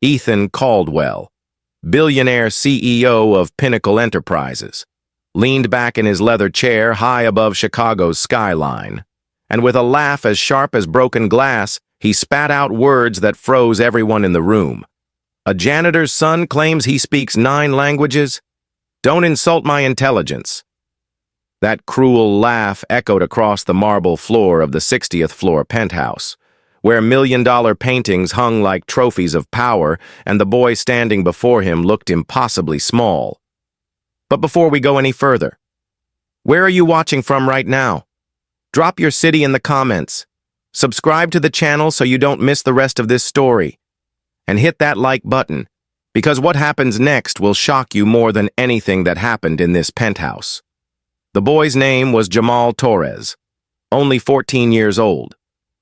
Ethan Caldwell, billionaire CEO of Pinnacle Enterprises, leaned back in his leather chair high above Chicago's skyline, and with a laugh as sharp as broken glass, he spat out words that froze everyone in the room. "A janitor's son claims he speaks 9 languages? Don't insult my intelligence." That cruel laugh echoed across the marble floor of the 60th floor penthouse, where million-dollar paintings hung like trophies of power, and the boy standing before him looked impossibly small. But before we go any further, where are you watching from right now? Drop your city in the comments. Subscribe to the channel so you don't miss the rest of this story. And hit that like button, because what happens next will shock you more than anything that happened in this penthouse. The boy's name was Jamal Torres, only 14 years old,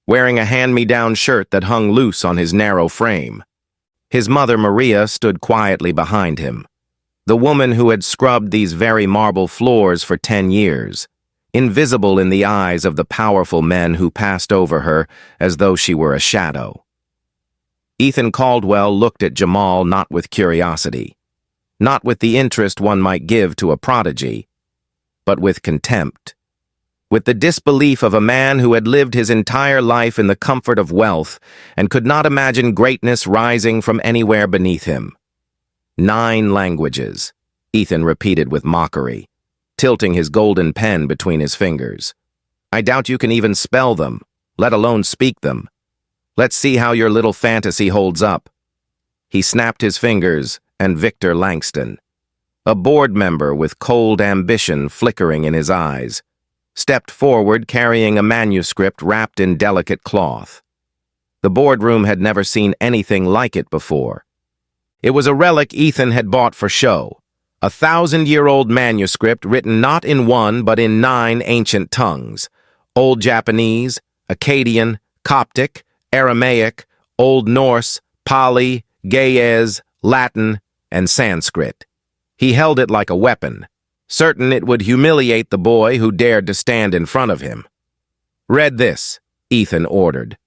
wearing a hand-me-down shirt that hung loose on his narrow frame. His mother, Maria, stood quietly behind him, the woman who had scrubbed these very marble floors for 10 years, invisible in the eyes of the powerful men who passed over her as though she were a shadow. Ethan Caldwell looked at Jamal not with curiosity, not with the interest one might give to a prodigy, but with contempt, with the disbelief of a man who had lived his entire life in the comfort of wealth and could not imagine greatness rising from anywhere beneath him. 9 languages, Ethan repeated with mockery, tilting his golden pen between his fingers. "I doubt you can even spell them, let alone speak them. Let's see how your little fantasy holds up." He snapped his fingers, and Victor Langston, a board member with cold ambition flickering in his eyes, stepped forward carrying a manuscript wrapped in delicate cloth. The boardroom had never seen anything like it before. It was a relic Ethan had bought for show, a 1,000-year-old manuscript written not in 1 but in 9 ancient tongues: Old Japanese, Akkadian, Coptic, Aramaic, Old Norse, Pali, Ge'ez, Latin, and Sanskrit. He held it like a weapon, certain it would humiliate the boy who dared to stand in front of him. "Read this," Ethan ordered,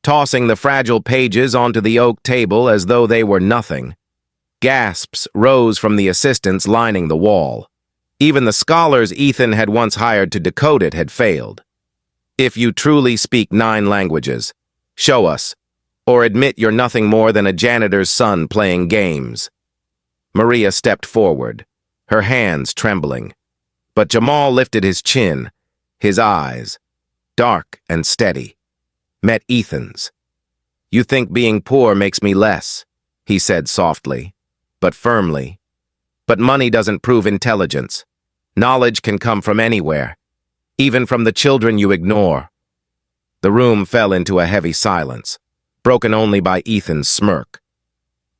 tossing the fragile pages onto the oak table as though they were nothing. Gasps rose from the assistants lining the wall. Even the scholars Ethan had once hired to decode it had failed. "If you truly speak 9 languages, show us, or admit you're nothing more than a janitor's son playing games." Maria stepped forward, her hands trembling. But Jamal lifted his chin, his eyes, dark and steady, met Ethan's. "You think being poor makes me less," he said softly, but firmly. "But money doesn't prove intelligence. Knowledge can come from anywhere, even from the children you ignore." The room fell into a heavy silence, broken only by Ethan's smirk.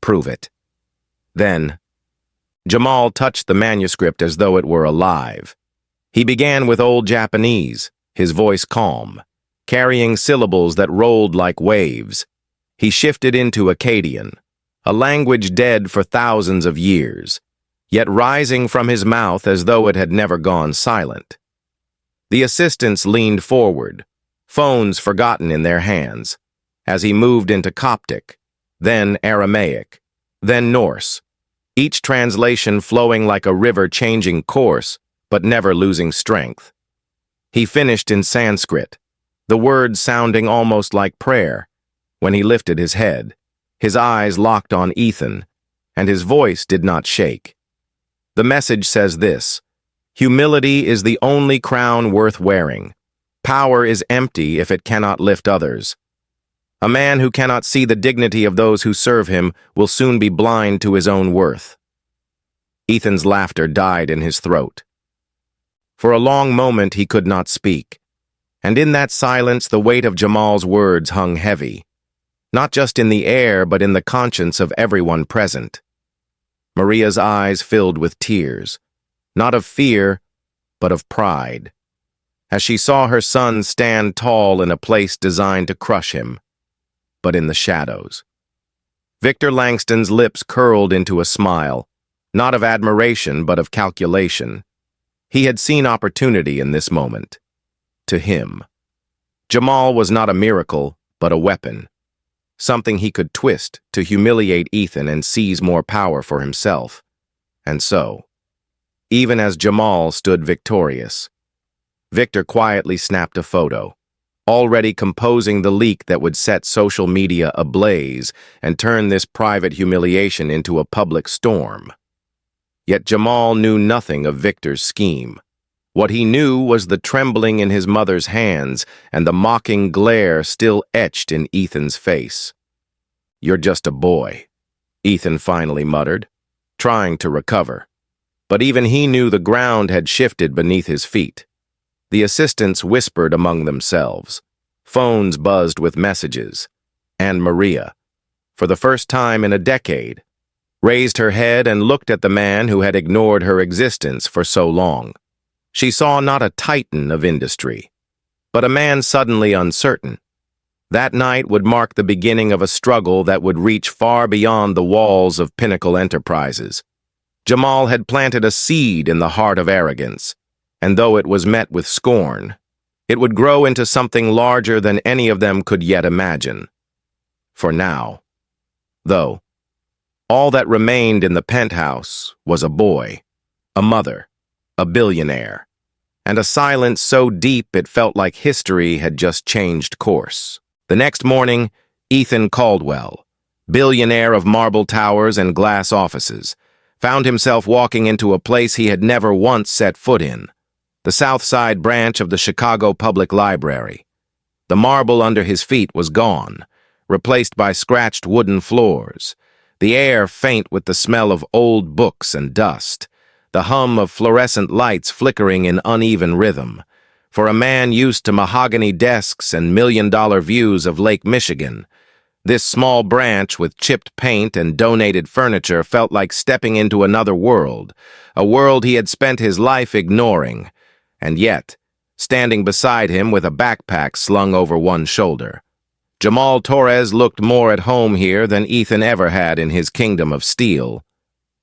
"Prove it." Then, Jamal touched the manuscript as though it were alive. He began with Old Japanese, his voice calm, carrying syllables that rolled like waves. He shifted into Akkadian, a language dead for thousands of years, yet rising from his mouth as though it had never gone silent. The assistants leaned forward, phones forgotten in their hands, as he moved into Coptic, then Aramaic, then Norse, each translation flowing like a river changing course, but never losing strength. He finished in Sanskrit, the words sounding almost like prayer, when he lifted his head, his eyes locked on Ethan, and his voice did not shake. "The message says this: humility is the only crown worth wearing. Power is empty if it cannot lift others. A man who cannot see the dignity of those who serve him will soon be blind to his own worth." Ethan's laughter died in his throat. For a long moment he could not speak, and in that silence the weight of Jamal's words hung heavy, not just in the air but in the conscience of everyone present. Maria's eyes filled with tears, not of fear, but of pride, as she saw her son stand tall in a place designed to crush him, but in the shadows. Victor Langston's lips curled into a smile, not of admiration but of calculation. He had seen opportunity in this moment. To him, Jamal was not a miracle, but a weapon. something he could twist to humiliate Ethan and seize more power for himself. And so, even as Jamal stood victorious, Victor quietly snapped a photo, already composing the leak that would set social media ablaze and turn this private humiliation into a public storm. Yet Jamal knew nothing of Victor's scheme. What he knew was the trembling in his mother's hands and the mocking glare still etched in Ethan's face. "You're just a boy," Ethan finally muttered, trying to recover. But even he knew the ground had shifted beneath his feet. The assistants whispered among themselves. Phones buzzed with messages. And Maria, for the first time in a decade, raised her head and looked at the man who had ignored her existence for so long. She saw not a titan of industry, but a man suddenly uncertain. That night would mark the beginning of a struggle that would reach far beyond the walls of Pinnacle Enterprises. Jamal had planted a seed in the heart of arrogance, and though it was met with scorn, it would grow into something larger than any of them could yet imagine. For now, though, all that remained in the penthouse was a boy, a mother, a billionaire, and a silence so deep it felt like history had just changed course. The next morning, Ethan Caldwell, billionaire of marble towers and glass offices, found himself walking into a place he had never once set foot in, the South Side branch of the Chicago Public Library. The marble under his feet was gone, replaced by scratched wooden floors, the air faint with the smell of old books and dust, the hum of fluorescent lights flickering in uneven rhythm. For a man used to mahogany desks and million-dollar views of Lake Michigan, this small branch with chipped paint and donated furniture felt like stepping into another world, a world he had spent his life ignoring, and yet, standing beside him with a backpack slung over one shoulder. Jamal Torres looked more at home here than Ethan ever had in his kingdom of steel.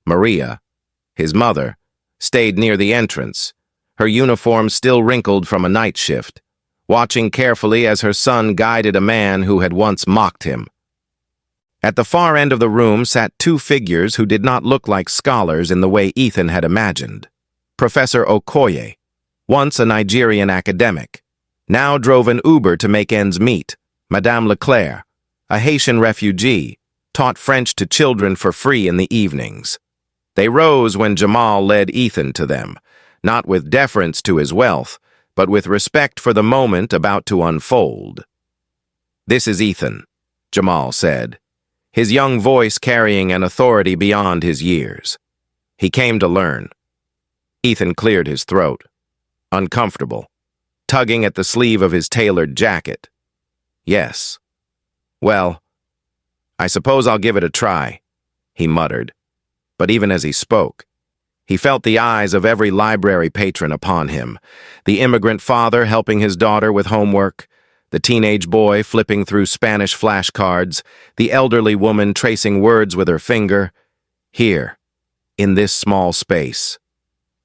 Maria, his mother, stayed near the entrance, her uniform still wrinkled from a night shift, watching carefully as her son guided a man who had once mocked him. At the far end of the room sat two figures who did not look like scholars in the way Ethan had imagined. Professor Okoye, once a Nigerian academic, now drove an Uber to make ends meet. Madame Leclerc, a Haitian refugee, taught French to children for free in the evenings. They rose when Jamal led Ethan to them, not with deference to his wealth, but with respect for the moment about to unfold. "This is Ethan," Jamal said, his young voice carrying an authority beyond his years. "He came to learn." Ethan cleared his throat, uncomfortable, tugging at the sleeve of his tailored jacket. "Yes. Well, I suppose I'll give it a try," he muttered. But even as he spoke, he felt the eyes of every library patron upon him, the immigrant father helping his daughter with homework, the teenage boy flipping through Spanish flashcards, the elderly woman tracing words with her finger. Here, in this small space,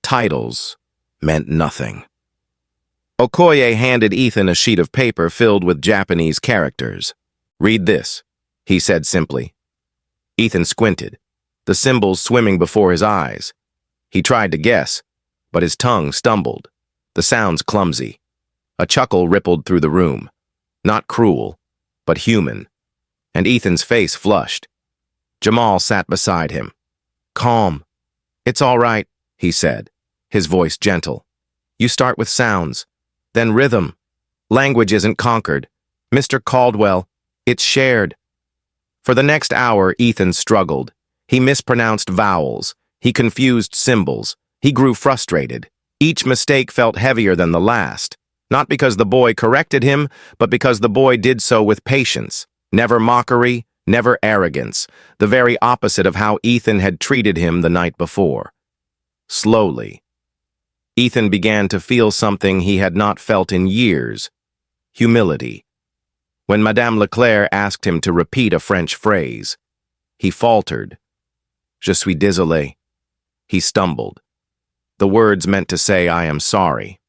titles meant nothing. Okoye handed Ethan a sheet of paper filled with Japanese characters. "Read this," he said simply. Ethan squinted, the symbols swimming before his eyes. He tried to guess, but his tongue stumbled, the sounds clumsy. A chuckle rippled through the room, not cruel, but human, and Ethan's face flushed. Jamal sat beside him. "Calm. It's all right," he said, his voice gentle. "You start with sounds, then rhythm. Language isn't conquered. Mr. Caldwell, it's shared." For the next hour, Ethan struggled. He mispronounced vowels. He confused symbols. He grew frustrated. Each mistake felt heavier than the last, not because the boy corrected him, but because the boy did so with patience. Never mockery, never arrogance, the very opposite of how Ethan had treated him the night before. Slowly, Ethan began to feel something he had not felt in years: humility. When Madame Leclerc asked him to repeat a French phrase, he faltered. "Je suis désolé." He stumbled. The words meant to say, "I am sorry."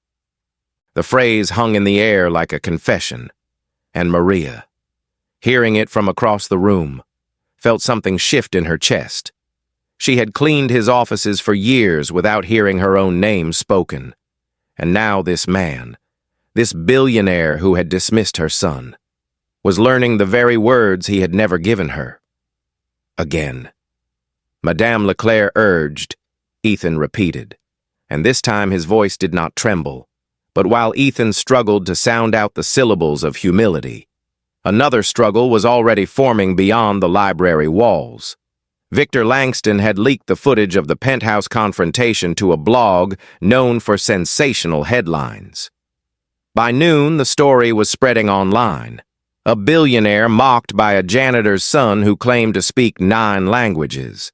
The phrase hung in the air like a confession. And Maria. hearing it from across the room, felt something shift in her chest. She had cleaned his offices for years without hearing her own name spoken. And now this man, this billionaire who had dismissed her son, was learning the very words he had never given her. Again. Madame Leclerc urged, Ethan repeated, and this time his voice did not tremble. But while Ethan struggled to sound out the syllables of humility, another struggle was already forming beyond the library walls. Victor Langston had leaked the footage of the penthouse confrontation to a blog known for sensational headlines. By noon, the story was spreading online. A billionaire mocked by a janitor's son who claimed to speak 9 languages.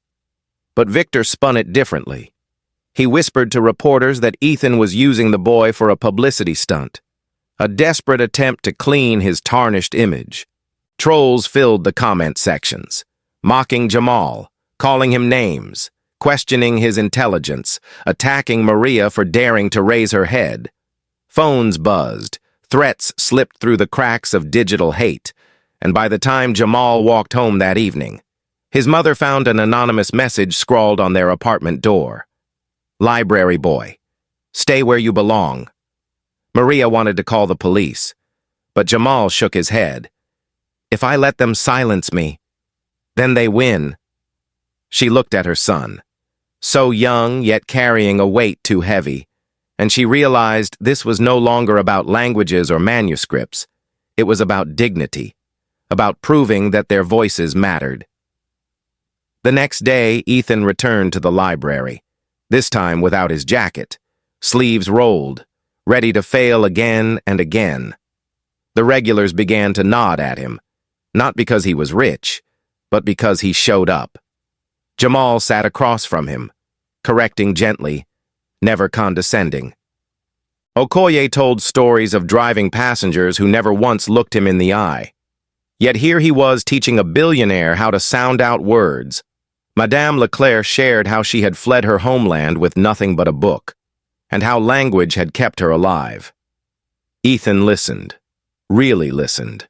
But Victor spun it differently. He whispered to reporters that Ethan was using the boy for a publicity stunt, a desperate attempt to clean his tarnished image. Trolls filled the comment sections, mocking Jamal, calling him names, questioning his intelligence, attacking Maria for daring to raise her head. Phones buzzed, threats slipped through the cracks of digital hate, and by the time Jamal walked home that evening, his mother found an anonymous message scrawled on their apartment door. Library boy, stay where you belong. Maria wanted to call the police, but Jamal shook his head. If I let them silence me, then they win. She looked at her son, so young yet carrying a weight too heavy, and she realized this was no longer about languages or manuscripts. It was about dignity, about proving that their voices mattered. The next day, Ethan returned to the library, this time without his jacket, sleeves rolled, ready to fail again and again. The regulars began to nod at him, not because he was rich, but because he showed up. Jamal sat across from him, correcting gently, never condescending. Okoye told stories of driving passengers who never once looked him in the eye. Yet here he was teaching a billionaire how to sound out words. Madame Leclerc shared how she had fled her homeland with nothing but a book, and how language had kept her alive. Ethan listened, really listened.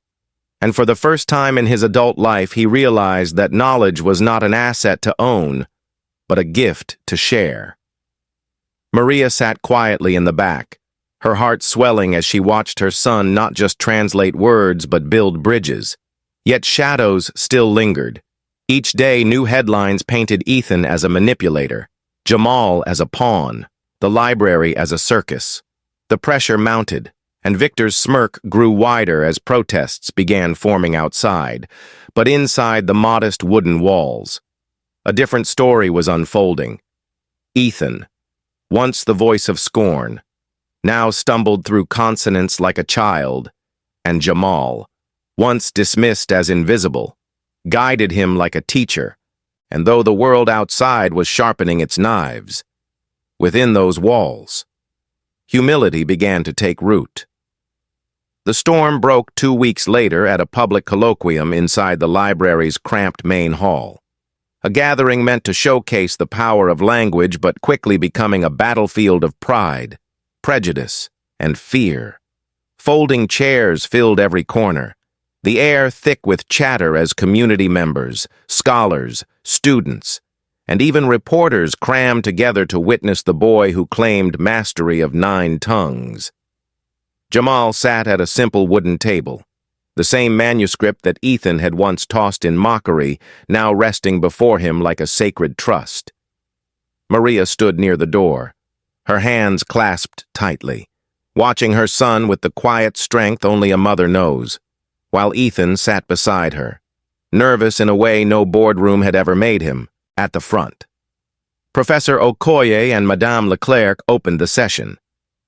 And for the first time in his adult life, he realized that knowledge was not an asset to own, but a gift to share. Maria sat quietly in the back, her heart swelling as she watched her son not just translate words but build bridges. Yet shadows still lingered. Each day, new headlines painted Ethan as a manipulator, Jamal as a pawn, the library as a circus. The pressure mounted, and Victor's smirk grew wider as protests began forming outside, but inside the modest wooden walls, a different story was unfolding. Ethan, once the voice of scorn, now stumbled through consonants like a child, and Jamal, once dismissed as invisible, guided him like a teacher, and though the world outside was sharpening its knives, within those walls, humility began to take root. The storm broke 2 weeks later at a public colloquium inside the library's cramped main hall. A gathering meant to showcase the power of language but quickly becoming a battlefield of pride, prejudice, and fear. Folding chairs filled every corner, the air thick with chatter as community members, scholars, students, and even reporters crammed together to witness the boy who claimed mastery of 9 tongues. Jamal sat at a simple wooden table, the same manuscript that Ethan had once tossed in mockery, now resting before him like a sacred trust. Maria stood near the door, her hands clasped tightly, watching her son with the quiet strength only a mother knows, while Ethan sat beside her, nervous in a way no boardroom had ever made him, at the front. Professor Okoye and Madame Leclerc opened the session,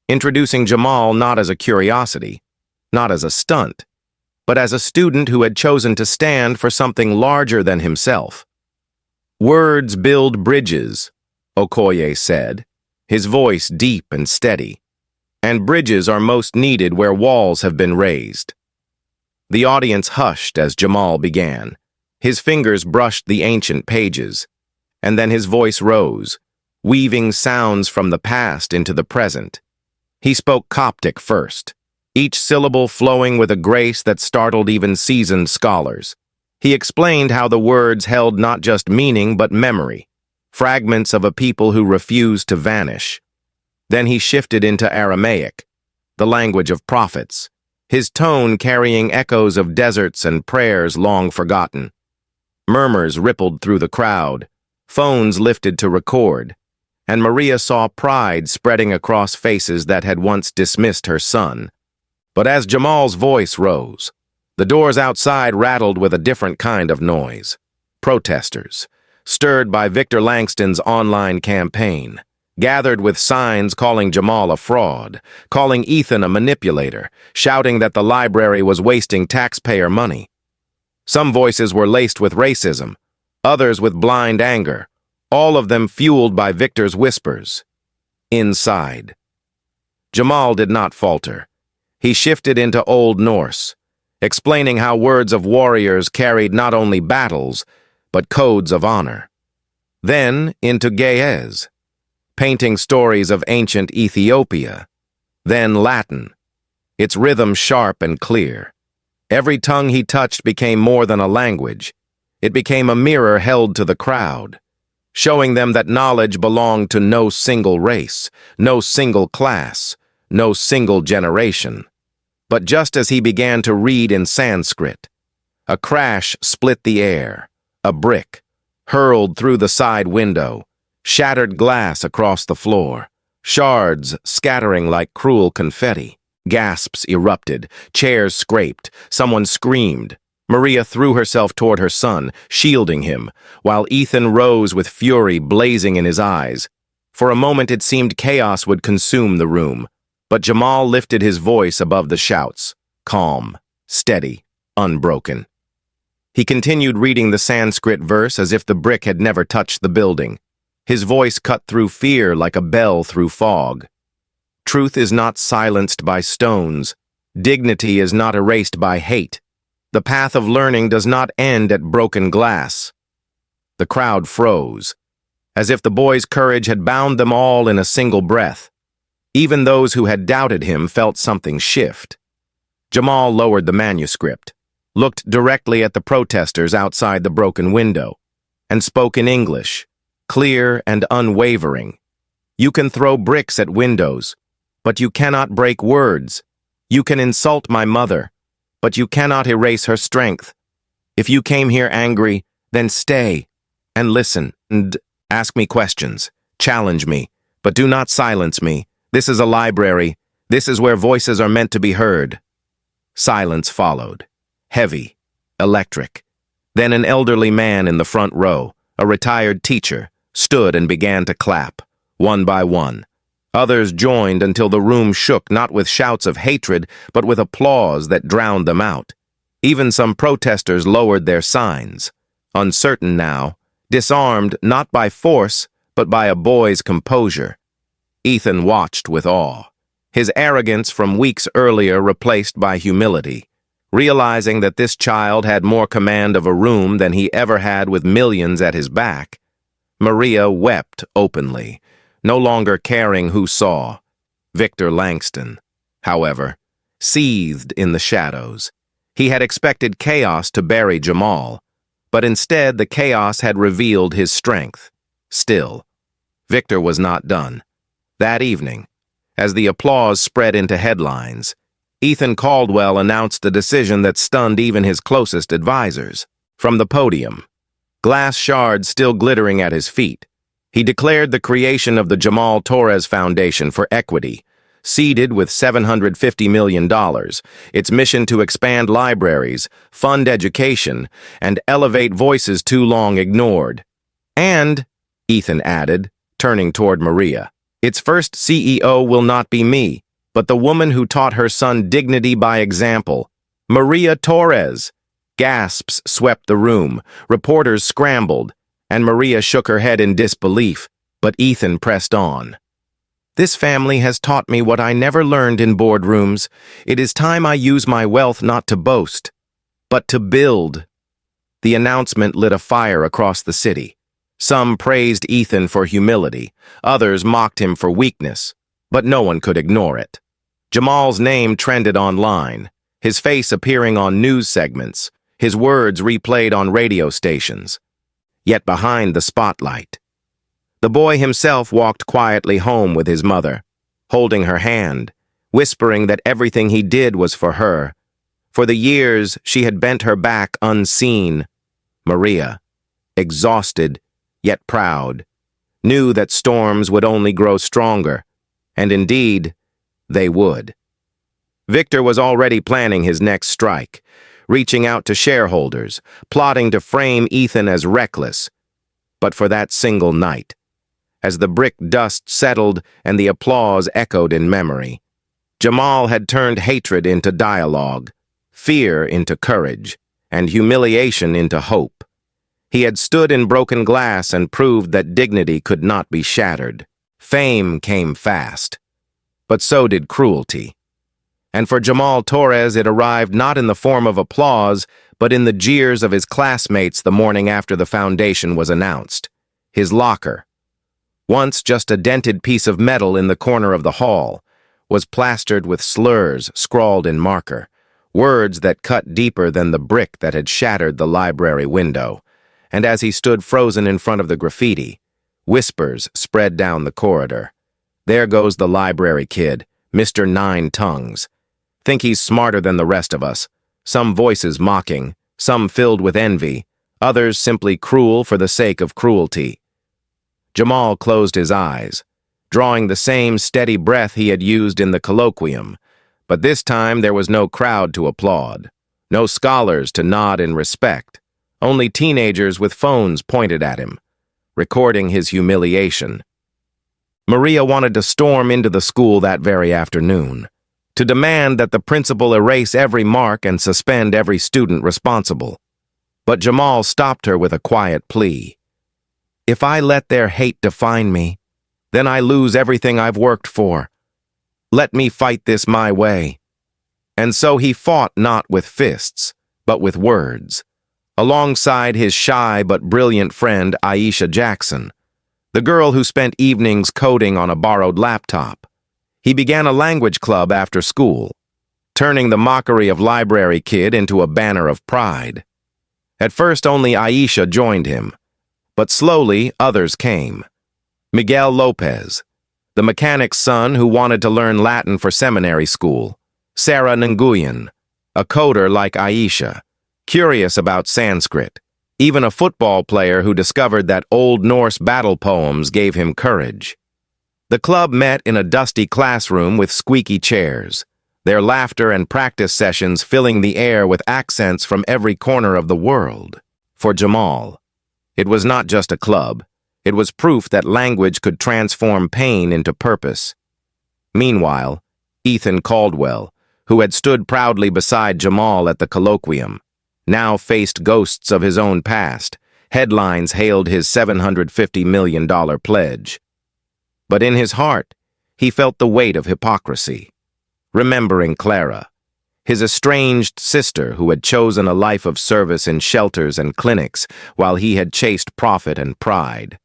introducing Jamal not as a curiosity, not as a stunt, but as a student who had chosen to stand for something larger than himself. Words build bridges, Okoye said, his voice deep and steady, and bridges are most needed where walls have been raised. The audience hushed as Jamal began. His fingers brushed the ancient pages, and then his voice rose, weaving sounds from the past into the present. He spoke Coptic first, each syllable flowing with a grace that startled even seasoned scholars. He explained how the words held not just meaning but memory, fragments of a people who refused to vanish. Then he shifted into Aramaic, the language of prophets, his tone carrying echoes of deserts and prayers long forgotten. Murmurs rippled through the crowd, phones lifted to record, and Maria saw pride spreading across faces that had once dismissed her son. But as Jamal's voice rose, the doors outside rattled with a different kind of noise. Protesters, stirred by Victor Langston's online campaign, gathered with signs calling Jamal a fraud, calling Ethan a manipulator, shouting that the library was wasting taxpayer money. Some voices were laced with racism, others with blind anger, all of them fueled by Victor's whispers. Inside. Jamal did not falter. He shifted into Old Norse, explaining how words of warriors carried not only battles, but codes of honor. Then into Ge'ez, painting stories of ancient Ethiopia. Then Latin, its rhythm sharp and clear. Every tongue he touched became more than a language. It became a mirror held to the crowd, showing them that knowledge belonged to no single race, no single class, no single generation. But just as he began to read in Sanskrit, a crash split the air. A brick, hurled through the side window, shattered glass across the floor, shards scattering like cruel confetti. Gasps erupted, chairs scraped, someone screamed. Maria threw herself toward her son, shielding him, while Ethan rose with fury blazing in his eyes. For a moment it seemed chaos would consume the room, but Jamal lifted his voice above the shouts, calm, steady, unbroken. He continued reading the Sanskrit verse as if the brick had never touched the building. His voice cut through fear like a bell through fog. Truth is not silenced by stones. Dignity is not erased by hate. The path of learning does not end at broken glass. The crowd froze, as if the boy's courage had bound them all in a single breath. Even those who had doubted him felt something shift. Jamal lowered the manuscript, looked directly at the protesters outside the broken window, and spoke in English, clear and unwavering. You can throw bricks at windows, but you cannot break words. You can insult my mother, but you cannot erase her strength. If you came here angry, then stay and listen and ask me questions. Challenge me, but do not silence me. This is a library. This is where voices are meant to be heard. Silence followed, heavy, electric. Then an elderly man in the front row, a retired teacher, stood and began to clap, one by one. Others joined until the room shook not with shouts of hatred, but with applause that drowned them out. Even some protesters lowered their signs, uncertain now, disarmed not by force, but by a boy's composure. Ethan watched with awe, his arrogance from weeks earlier replaced by humility, realizing that this child had more command of a room than he ever had with millions at his back. Maria wept openly, no longer caring who saw. Victor Langston, however, seethed in the shadows. He had expected chaos to bury Jamal, but instead the chaos had revealed his strength. Still, Victor was not done. That evening, as the applause spread into headlines, Ethan Caldwell announced a decision that stunned even his closest advisors. From the podium, glass shards still glittering at his feet, he declared the creation of the Jamal Torres Foundation for Equity, seeded with $750 million, its mission to expand libraries, fund education, and elevate voices too long ignored. And, Ethan added, turning toward Maria, its first CEO will not be me, but the woman who taught her son dignity by example, Maria Torres. Gasps swept the room, reporters scrambled, and Maria shook her head in disbelief, but Ethan pressed on. This family has taught me what I never learned in boardrooms. It is time I use my wealth not to boast, but to build. The announcement lit a fire across the city. Some praised Ethan for humility, others mocked him for weakness, but no one could ignore it. Jamal's name trended online, his face appearing on news segments, his words replayed on radio stations. Yet behind the spotlight, the boy himself walked quietly home with his mother, holding her hand, whispering that everything he did was for her. For the years she had bent her back unseen, Maria, exhausted yet proud, knew that storms would only grow stronger, and indeed, they would. Victor was already planning his next strike, reaching out to shareholders, plotting to frame Ethan as reckless. But for that single night, as the brick dust settled and the applause echoed in memory, Jamal had turned hatred into dialogue, fear into courage, and humiliation into hope. He had stood in broken glass and proved that dignity could not be shattered. Fame came fast, but so did cruelty. And for Jamal Torres, it arrived not in the form of applause, but in the jeers of his classmates the morning after the foundation was announced. His locker, once just a dented piece of metal in the corner of the hall, was plastered with slurs scrawled in marker, words that cut deeper than the brick that had shattered the library window. And as he stood frozen in front of the graffiti, whispers spread down the corridor. There goes the library kid, Mr. Nine Tongues. Think he's smarter than the rest of us. Some voices mocking, some filled with envy, others simply cruel for the sake of cruelty. Jamal closed his eyes, drawing the same steady breath he had used in the colloquium, but this time there was no crowd to applaud, no scholars to nod in respect. Only teenagers with phones pointed at him, recording his humiliation. Maria wanted to storm into the school that very afternoon, to demand that the principal erase every mark and suspend every student responsible. But Jamal stopped her with a quiet plea. If I let their hate define me, then I lose everything I've worked for. Let me fight this my way. And so he fought not with fists, but with words, alongside his shy but brilliant friend Aisha Jackson, the girl who spent evenings coding on a borrowed laptop. He began a language club after school, turning the mockery of library kid into a banner of pride. At first only Aisha joined him, but slowly others came. Miguel Lopez, the mechanic's son who wanted to learn Latin for seminary school, Sarah Nguyen, a coder like Aisha, curious about Sanskrit, even a football player who discovered that Old Norse battle poems gave him courage. The club met in a dusty classroom with squeaky chairs, their laughter and practice sessions filling the air with accents from every corner of the world. For Jamal, it was not just a club, it was proof that language could transform pain into purpose. Meanwhile, Ethan Caldwell, who had stood proudly beside Jamal at the colloquium, now faced ghosts of his own past. Headlines hailed his $750 million pledge. But in his heart, he felt the weight of hypocrisy, remembering Clara, his estranged sister who had chosen a life of service in shelters and clinics while he had chased profit and pride.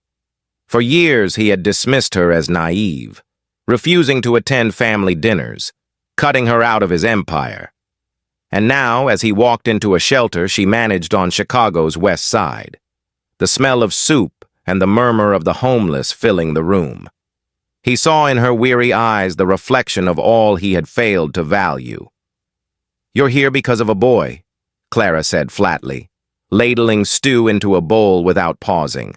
For years he had dismissed her as naive, refusing to attend family dinners, cutting her out of his empire. And now, as he walked into a shelter she managed on Chicago's west side, the smell of soup and the murmur of the homeless filling the room, he saw in her weary eyes the reflection of all he had failed to value. "You're here because of a boy," Clara said flatly, ladling stew into a bowl without pausing.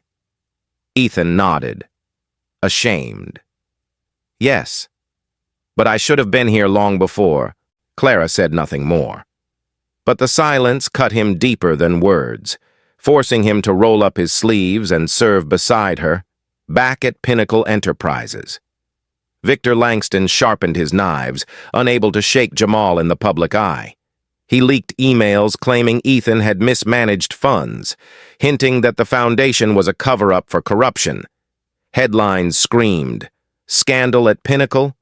Ethan nodded, ashamed. "Yes, but I should have been here long before." Clara said nothing more. But the silence cut him deeper than words, forcing him to roll up his sleeves and serve beside her, back at Pinnacle Enterprises. Victor Langston sharpened his knives, unable to shake Jamal in the public eye. He leaked emails claiming Ethan had mismanaged funds, hinting that the foundation was a cover-up for corruption. Headlines screamed, "Scandal at Pinnacle?"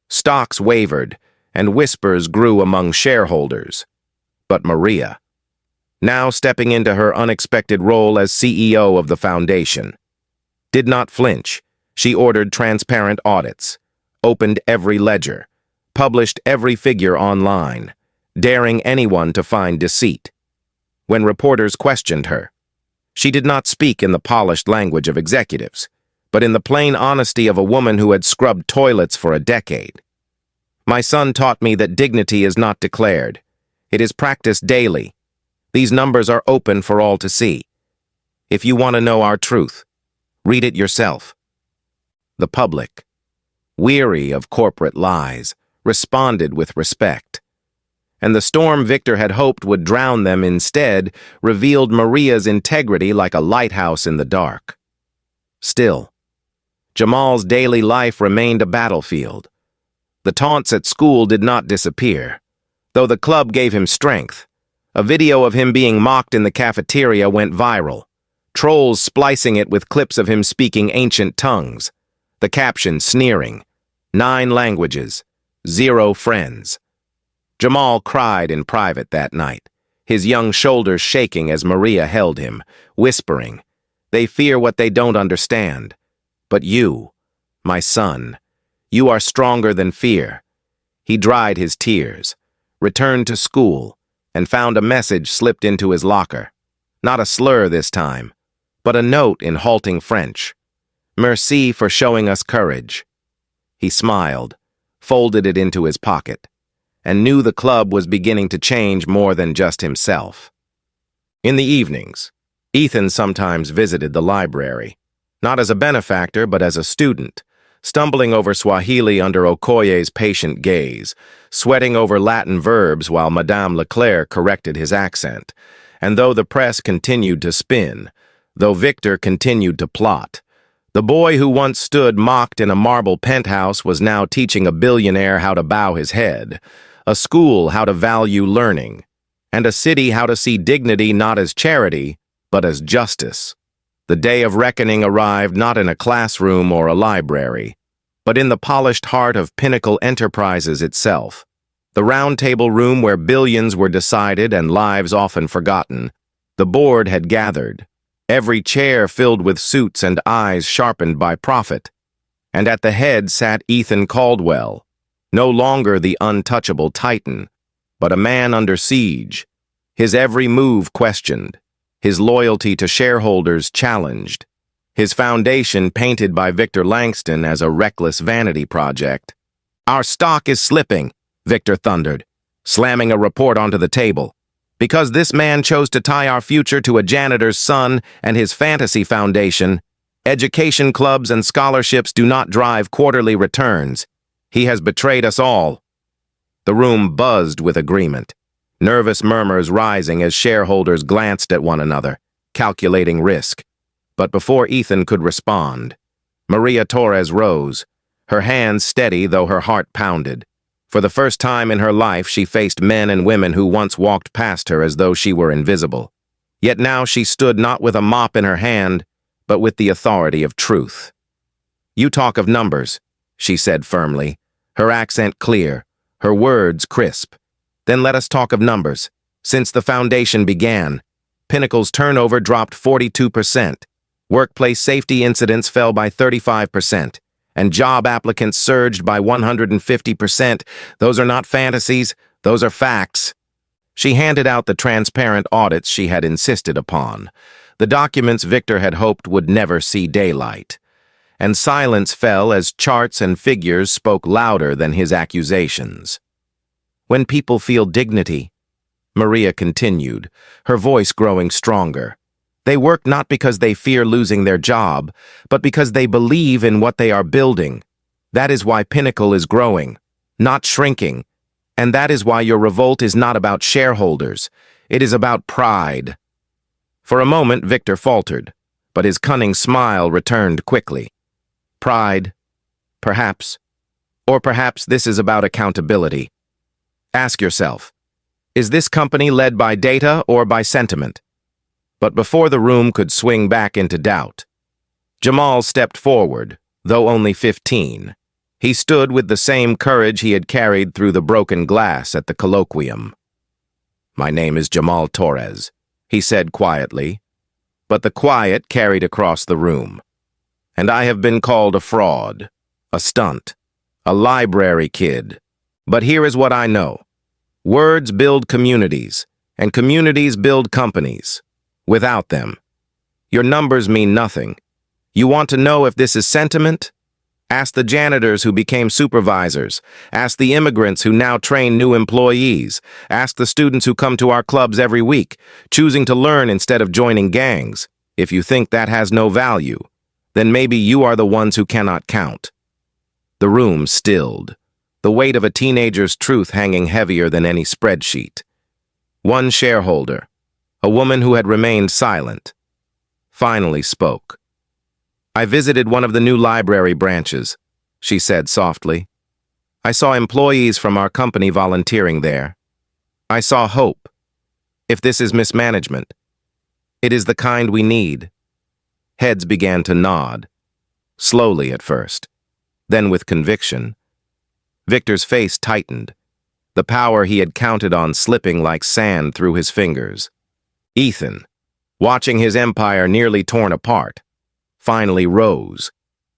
Stocks wavered, and whispers grew among shareholders. But Maria, now stepping into her unexpected role as CEO of the foundation, did not flinch. She ordered transparent audits, opened every ledger, published every figure online, daring anyone to find deceit. When reporters questioned her, she did not speak in the polished language of executives, but in the plain honesty of a woman who had scrubbed toilets for a decade. My son taught me that dignity is not declared. It is practiced daily. These numbers are open for all to see. If you want to know our truth, read it yourself. The public, weary of corporate lies, responded with respect. And the storm Victor had hoped would drown them instead revealed Maria's integrity like a lighthouse in the dark. Still, Jamal's daily life remained a battlefield. The taunts at school did not disappear, though the club gave him strength. A video of him being mocked in the cafeteria went viral, trolls splicing it with clips of him speaking ancient tongues, the caption sneering, 9 languages, 0 friends. Jamal cried in private that night, his young shoulders shaking as Maria held him, whispering, "They fear what they don't understand. But you, my son, you are stronger than fear." He dried his tears, returned to school, and found a message slipped into his locker. Not a slur this time, but a note in halting French. "Merci for showing us courage." He smiled, folded it into his pocket, and knew the club was beginning to change more than just himself. In the evenings, Ethan sometimes visited the library, not as a benefactor but as a student, stumbling over Swahili under Okoye's patient gaze, sweating over Latin verbs while Madame Leclerc corrected his accent. And though the press continued to spin, though Victor continued to plot, the boy who once stood mocked in a marble penthouse was now teaching a billionaire how to bow his head, a school how to value learning, and a city how to see dignity not as charity, but as justice. The day of reckoning arrived not in a classroom or a library, but in the polished heart of Pinnacle Enterprises itself, the round-table room where billions were decided and lives often forgotten. The board had gathered, every chair filled with suits and eyes sharpened by profit, and at the head sat Ethan Caldwell, no longer the untouchable titan, but a man under siege, his every move questioned, his loyalty to shareholders challenged, his foundation painted by Victor Langston as a reckless vanity project. "Our stock is slipping," Victor thundered, slamming a report onto the table, "because this man chose to tie our future to a janitor's son and his fantasy foundation. Education clubs and scholarships do not drive quarterly returns. He has betrayed us all." The room buzzed with agreement, nervous murmurs rising as shareholders glanced at one another, calculating risk. But before Ethan could respond, Maria Torres rose, her hands steady though her heart pounded. For the first time in her life, she faced men and women who once walked past her as though she were invisible. Yet now she stood not with a mop in her hand, but with the authority of truth. "You talk of numbers," she said firmly, her accent clear, her words crisp. "Then let us talk of numbers. Since the foundation began, Pinnacle's turnover dropped 42%, workplace safety incidents fell by 35%, and job applicants surged by 150%. Those are not fantasies, those are facts." She handed out the transparent audits she had insisted upon, the documents Victor had hoped would never see daylight. And silence fell as charts and figures spoke louder than his accusations. "When people feel dignity," Maria continued, her voice growing stronger, "they work not because they fear losing their job, but because they believe in what they are building. That is why Pinnacle is growing, not shrinking. And that is why your revolt is not about shareholders. It is about pride." For a moment, Victor faltered, but his cunning smile returned quickly. "Pride, perhaps. Or perhaps this is about accountability. Ask yourself, is this company led by data or by sentiment?" But before the room could swing back into doubt, Jamal stepped forward, though only 15. He stood with the same courage he had carried through the broken glass at the colloquium. "My name is Jamal Torres," he said quietly, but the quiet carried across the room. "And I have been called a fraud, a stunt, a library kid, But here is what I know. Words build communities, and communities build companies. Without them, your numbers mean nothing. You want to know if this is sentiment? Ask the janitors who became supervisors. Ask the immigrants who now train new employees. Ask the students who come to our clubs every week, choosing to learn instead of joining gangs. If you think that has no value, then maybe you are the ones who cannot count. The room stilled, the weight of a teenager's truth hanging heavier than any spreadsheet. One shareholder, a woman who had remained silent, finally spoke. "I visited one of the new library branches," she said softly. "I saw employees from our company volunteering there. I saw hope. If this is mismanagement, it is the kind we need." Heads began to nod, slowly at first, then with conviction. Victor's face tightened, the power he had counted on slipping like sand through his fingers. Ethan, watching his empire nearly torn apart, finally rose,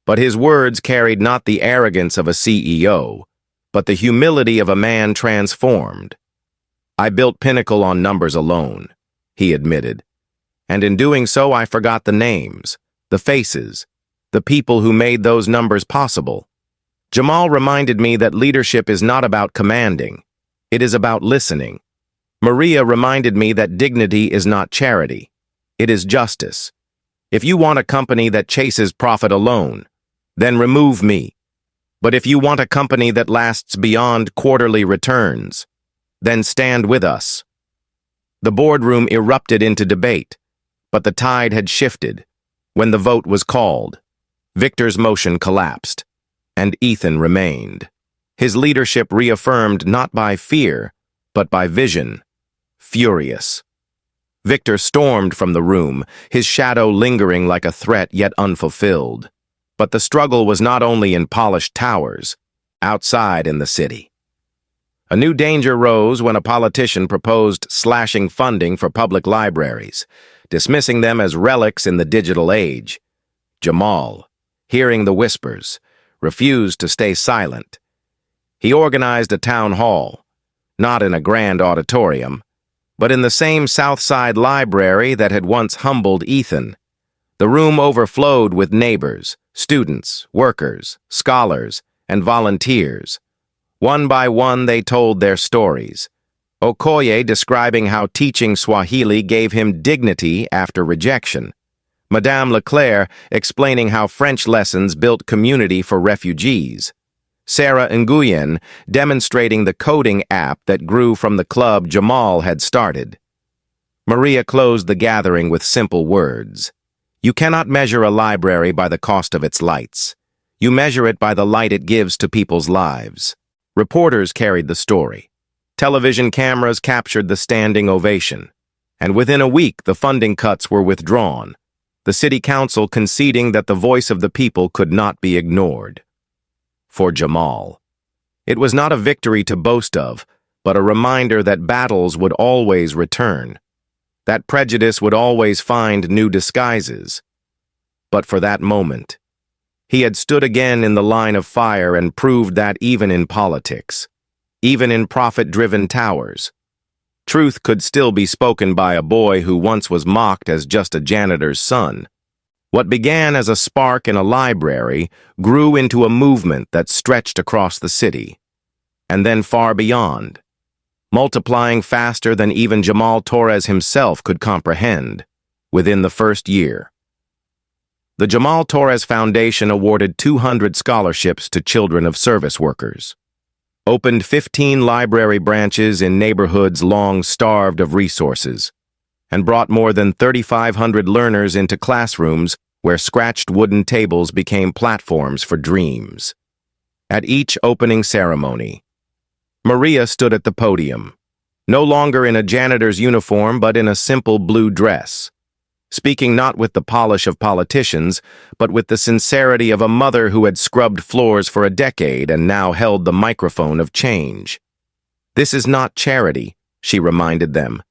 but his words carried not the arrogance of a CEO, but the humility of a man transformed. "I built Pinnacle on numbers alone," he admitted, "and in doing so I forgot the names, the faces, the people who made those numbers possible." Jamal reminded me that leadership is not about commanding, it is about listening. Maria reminded me that dignity is not charity, it is justice. If you want a company that chases profit alone, then remove me. But if you want a company that lasts beyond quarterly returns, then stand with us. The boardroom erupted into debate, but the tide had shifted. When the vote was called, Victor's motion collapsed, and Ethan remained. His leadership reaffirmed not by fear, but by vision. Furious, Victor stormed from the room, his shadow lingering like a threat yet unfulfilled. But the struggle was not only in polished towers, outside in the city. A new danger rose when a politician proposed slashing funding for public libraries, dismissing them as relics in the digital age. Jamal, hearing the whispers, refused to stay silent. He organized a town hall, not in a grand auditorium, but in the same South Side library that had once humbled Ethan. The room overflowed with neighbors, students, workers, scholars, and volunteers. One by one they told their stories. Okoye describing how teaching Swahili gave him dignity after rejection. Madame Leclerc explaining how French lessons built community for refugees. Sarah Nguyen demonstrating the coding app that grew from the club Jamal had started. Maria closed the gathering with simple words. "You cannot measure a library by the cost of its lights. You measure it by the light it gives to people's lives." Reporters carried the story. Television cameras captured the standing ovation. And within a week, the funding cuts were withdrawn, the city council conceding that the voice of the people could not be ignored. For Jamal, it was not a victory to boast of, but a reminder that battles would always return, that prejudice would always find new disguises. But for that moment, he had stood again in the line of fire and proved that even in politics, even in profit-driven towers, truth could still be spoken by a boy who once was mocked as just a janitor's son. What began as a spark in a library grew into a movement that stretched across the city, and then far beyond, multiplying faster than even Jamal Torres himself could comprehend within the first year. The Jamal Torres Foundation awarded 200 scholarships to children of service workers, opened 15 library branches in neighborhoods long starved of resources, and brought more than 3,500 learners into classrooms where scratched wooden tables became platforms for dreams. At each opening ceremony, Maria stood at the podium, no longer in a janitor's uniform but in a simple blue dress, speaking not with the polish of politicians, but with the sincerity of a mother who had scrubbed floors for a decade and now held the microphone of change. "This is not charity," she reminded them.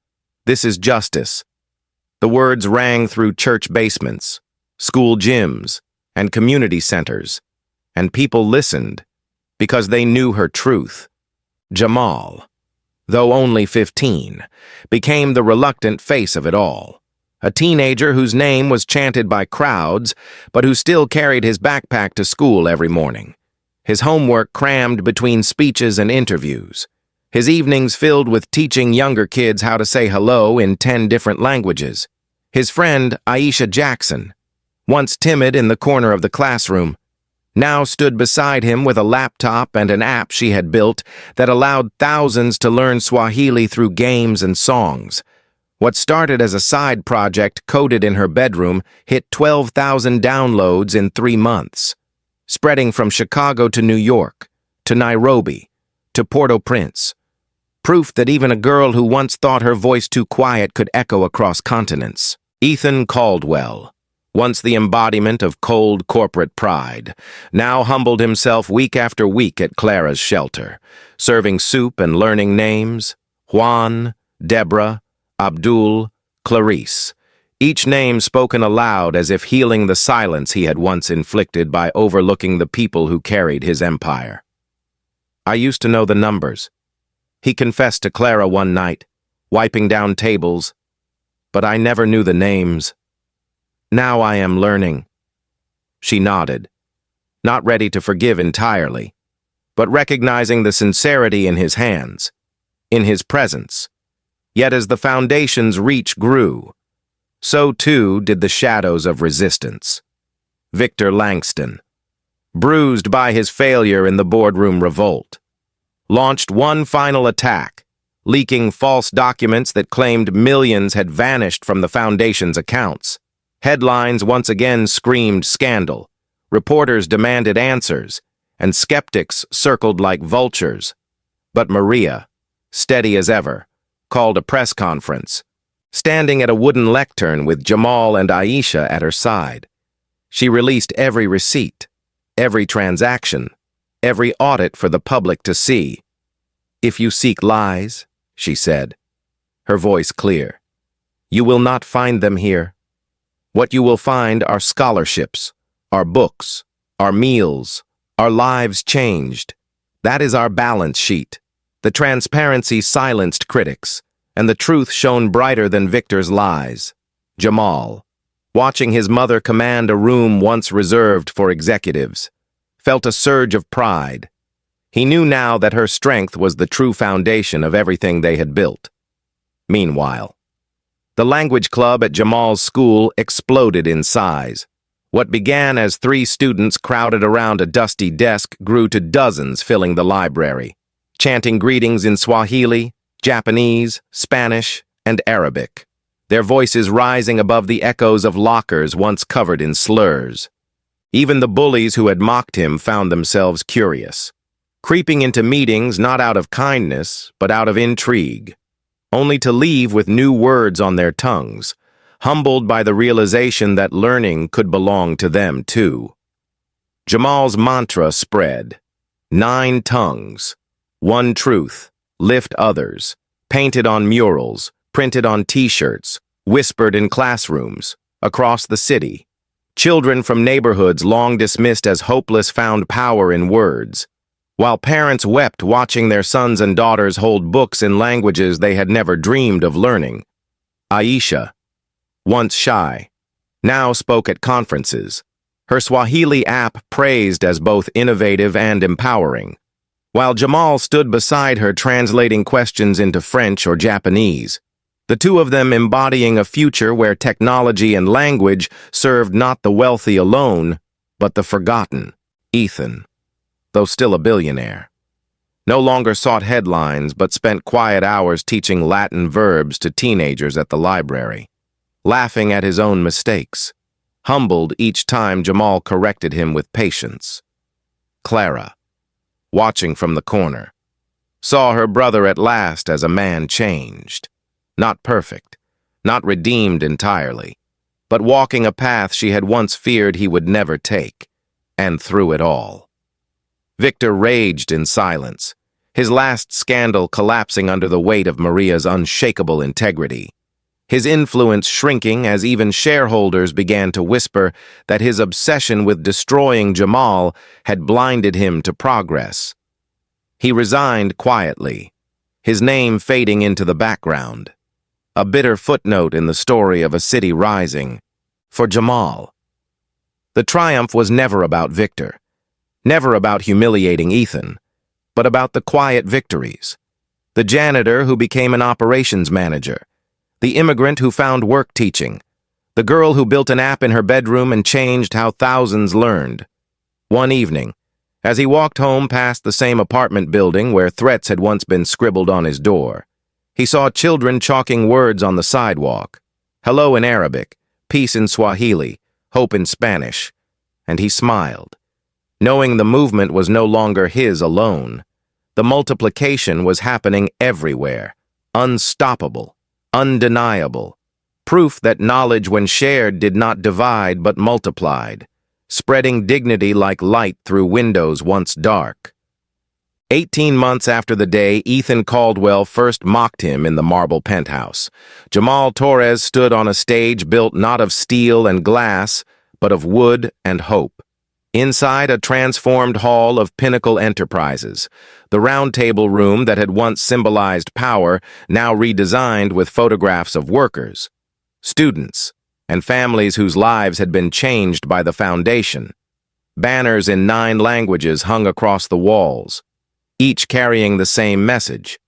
"This is justice." The words rang through church basements, school gyms, and community centers, and people listened because they knew her truth. Jamal, though only 15, became the reluctant face of it all. A teenager whose name was chanted by crowds, but who still carried his backpack to school every morning. His homework crammed between speeches and interviews. His evenings filled with teaching younger kids how to say hello in 10 different languages. His friend, Aisha Jackson, once timid in the corner of the classroom, now stood beside him with a laptop and an app she had built that allowed thousands to learn Swahili through games and songs. What started as a side project coded in her bedroom hit 12,000 downloads in 3 months, spreading from Chicago to New York, to Nairobi, to Port-au-Prince. Proof that even a girl who once thought her voice too quiet could echo across continents. Ethan Caldwell, once the embodiment of cold corporate pride, now humbled himself week after week at Clara's shelter, serving soup and learning names: Juan, Deborah, Abdul, Clarice, each name spoken aloud as if healing the silence he had once inflicted by overlooking the people who carried his empire. "I used to know the numbers," he confessed to Clara one night, wiping down tables, "but I never knew the names. Now I am learning." She nodded, not ready to forgive entirely, but recognizing the sincerity in his hands, in his presence. Yet as the foundation's reach grew, so too did the shadows of resistance. Victor Langston, bruised by his failure in the boardroom revolt, launched one final attack, leaking false documents that claimed millions had vanished from the Foundation's accounts. Headlines once again screamed scandal, reporters demanded answers, and skeptics circled like vultures. But Maria, steady as ever, called a press conference, standing at a wooden lectern with Jamal and Aisha at her side. She released every receipt, every transaction, every audit for the public to see. "If you seek lies," she said, her voice clear, "you will not find them here. What you will find are scholarships, our books, our meals, our lives changed. That is our balance sheet." The transparency silenced critics, and the truth shone brighter than Victor's lies. Jamal, watching his mother command a room once reserved for executives, felt a surge of pride. He knew now that her strength was the true foundation of everything they had built. Meanwhile, the language club at Jamal's school exploded in size. What began as 3 students crowded around a dusty desk grew to dozens filling the library, chanting greetings in Swahili, Japanese, Spanish, and Arabic, their voices rising above the echoes of lockers once covered in slurs. Even the bullies who had mocked him found themselves curious, creeping into meetings not out of kindness, but out of intrigue, only to leave with new words on their tongues, humbled by the realization that learning could belong to them too. Jamal's mantra spread: 9 tongues, 1 truth, lift others, painted on murals, printed on t-shirts, whispered in classrooms, across the city. Children from neighborhoods long dismissed as hopeless found power in words, while parents wept watching their sons and daughters hold books in languages they had never dreamed of learning. Aisha, once shy, now spoke at conferences, her Swahili app praised as both innovative and empowering, while Jamal stood beside her translating questions into French or Japanese, the two of them embodying a future where technology and language served not the wealthy alone, but the forgotten. Ethan, though still a billionaire, no longer sought headlines but spent quiet hours teaching Latin verbs to teenagers at the library, laughing at his own mistakes, humbled each time Jamal corrected him with patience. Clara, watching from the corner, saw her brother at last as a man changed, not perfect, not redeemed entirely, but walking a path she had once feared he would never take, and through it all. Victor raged in silence, his last scandal collapsing under the weight of Maria's unshakable integrity, his influence shrinking as even shareholders began to whisper that his obsession with destroying Jamal had blinded him to progress. He resigned quietly, his name fading into the background. A bitter footnote in the story of a city rising. For Jamal. The triumph was never about Victor, never about humiliating Ethan, but about the quiet victories. The janitor who became an operations manager, the immigrant who found work teaching, the girl who built an app in her bedroom and changed how thousands learned. One evening, as he walked home past the same apartment building where threats had once been scribbled on his door, he saw children chalking words on the sidewalk. Hello in Arabic, peace in Swahili, hope in Spanish, and he smiled. Knowing the movement was no longer his alone, the multiplication was happening everywhere, unstoppable, undeniable, proof that knowledge when shared did not divide but multiplied, spreading dignity like light through windows once dark. 18 months after the day Ethan Caldwell first mocked him in the marble penthouse, Jamal Torres stood on a stage built not of steel and glass, but of wood and hope. Inside a transformed hall of Pinnacle Enterprises, the round table room that had once symbolized power, now redesigned with photographs of workers, students, and families whose lives had been changed by the foundation. Banners in 9 languages hung across the walls, each carrying the same message: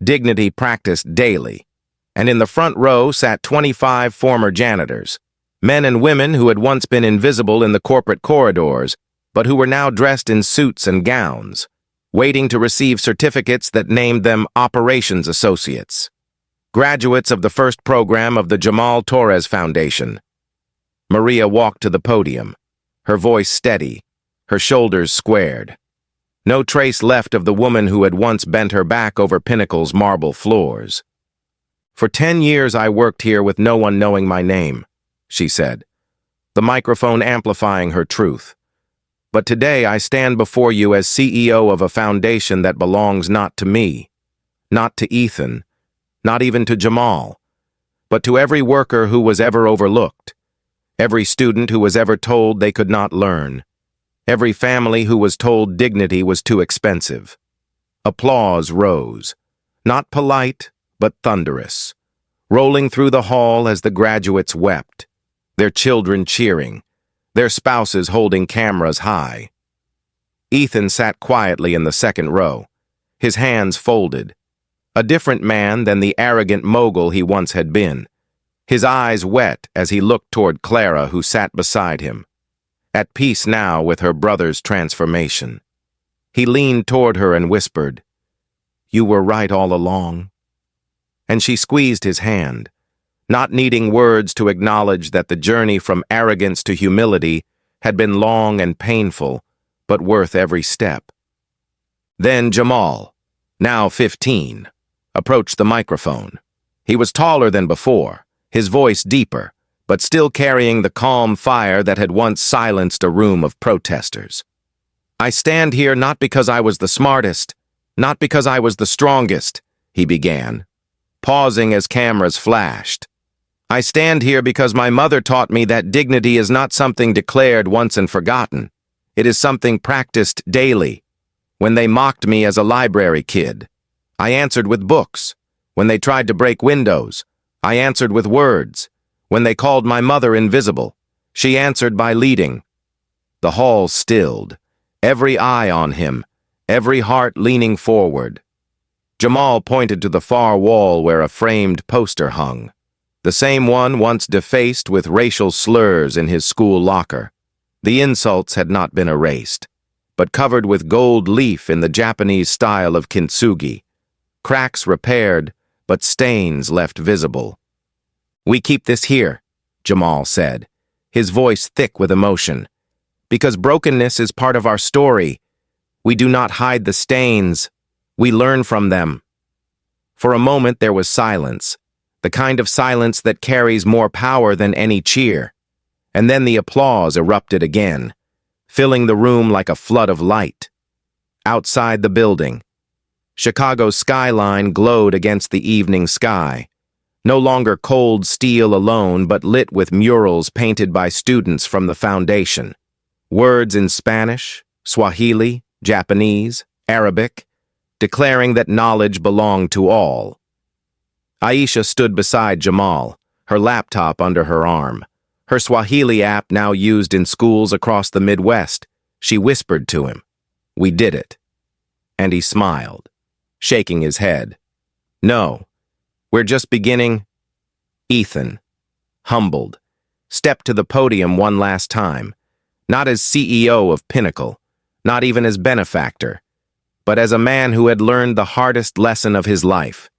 dignity practiced daily. And in the front row sat 25 former janitors, men and women who had once been invisible in the corporate corridors, but who were now dressed in suits and gowns, waiting to receive certificates that named them operations associates, graduates of the first program of the Jamal Torres Foundation. Maria walked to the podium, her voice steady, her shoulders squared. No trace left of the woman who had once bent her back over Pinnacle's marble floors. For 10 years I worked here with no one knowing my name, she said, the microphone amplifying her truth. But today I stand before you as CEO of a foundation that belongs not to me, not to Ethan, not even to Jamal, but to every worker who was ever overlooked, every student who was ever told they could not learn, every family who was told dignity was too expensive. Applause rose, not polite, but thunderous, rolling through the hall as the graduates wept, their children cheering, their spouses holding cameras high. Ethan sat quietly in the second row, his hands folded, a different man than the arrogant mogul he once had been, his eyes wet as he looked toward Clara who sat beside him, at peace now with her brother's transformation. He leaned toward her and whispered, "You were right all along." And she squeezed his hand, not needing words to acknowledge that the journey from arrogance to humility had been long and painful, but worth every step. Then Jamal, now 15, approached the microphone. He was taller than before, his voice deeper, but still carrying the calm fire that had once silenced a room of protesters. "I stand here not because I was the smartest, not because I was the strongest," he began, pausing as cameras flashed. "I stand here because my mother taught me that dignity is not something declared once and forgotten. It is something practiced daily. When they mocked me as a library kid, I answered with books. When they tried to break windows, I answered with words. When they called my mother invisible, she answered by leading." The hall stilled, every eye on him, every heart leaning forward. Jamal pointed to the far wall where a framed poster hung, the same one once defaced with racial slurs in his school locker. The insults had not been erased, but covered with gold leaf in the Japanese style of kintsugi, cracks repaired, but stains left visible. "We keep this here," Jamal said, his voice thick with emotion, "because brokenness is part of our story. We do not hide the stains. We learn from them." For a moment there was silence, the kind of silence that carries more power than any cheer. And then the applause erupted again, filling the room like a flood of light. Outside the building, Chicago's skyline glowed against the evening sky, no longer cold steel alone, but lit with murals painted by students from the foundation. Words in Spanish, Swahili, Japanese, Arabic, declaring that knowledge belonged to all. Aisha stood beside Jamal, her laptop under her arm. Her Swahili app now used in schools across the Midwest. She whispered to him, "We did it." And he smiled, shaking his head. "No, we're just beginning." Ethan, humbled, stepped to the podium one last time, not as CEO of Pinnacle, not even as benefactor, but as a man who had learned the hardest lesson of his life.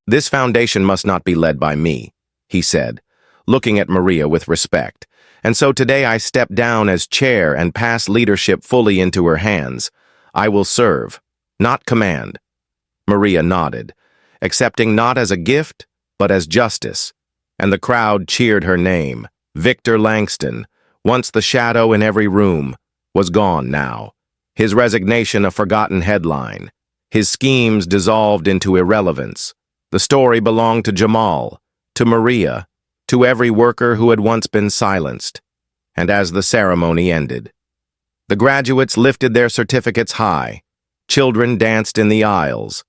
"This foundation must not be led by me," he said, looking at Maria with respect. "And so today I step down as chair and pass leadership fully into her hands. I will serve, not command." Maria nodded, accepting not as a gift, but as justice, and the crowd cheered her name. Victor Langston, once the shadow in every room, was gone now. His resignation a forgotten headline. His schemes dissolved into irrelevance. The story belonged to Jamal, to Maria, to every worker who had once been silenced. And as the ceremony ended, the graduates lifted their certificates high, children danced in the aisles,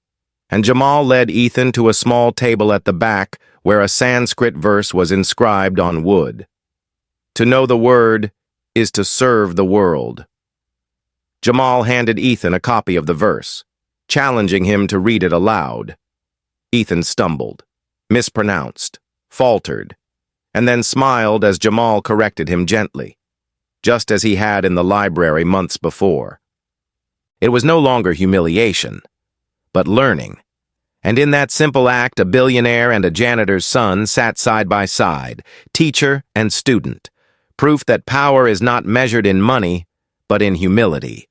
and Jamal led Ethan to a small table at the back where a Sanskrit verse was inscribed on wood. "To know the word is to serve the world." Jamal handed Ethan a copy of the verse, challenging him to read it aloud. Ethan stumbled, mispronounced, faltered, and then smiled as Jamal corrected him gently, just as he had in the library months before. It was no longer humiliation, but learning, and in that simple act a billionaire and a janitor's son sat side by side, teacher and student, proof that power is not measured in money, but in humility.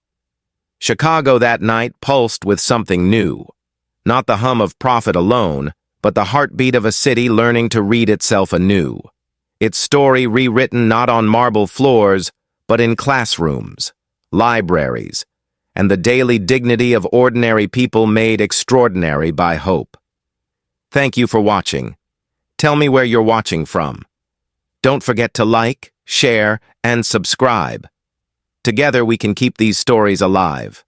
Chicago that night pulsed with something new, not the hum of profit alone, but the heartbeat of a city learning to read itself anew. Its story rewritten not on marble floors, but in classrooms, libraries, and the daily dignity of ordinary people made extraordinary by hope. Thank you for watching. Tell me where you're watching from. Don't forget to like, share, and subscribe. Together we can keep these stories alive.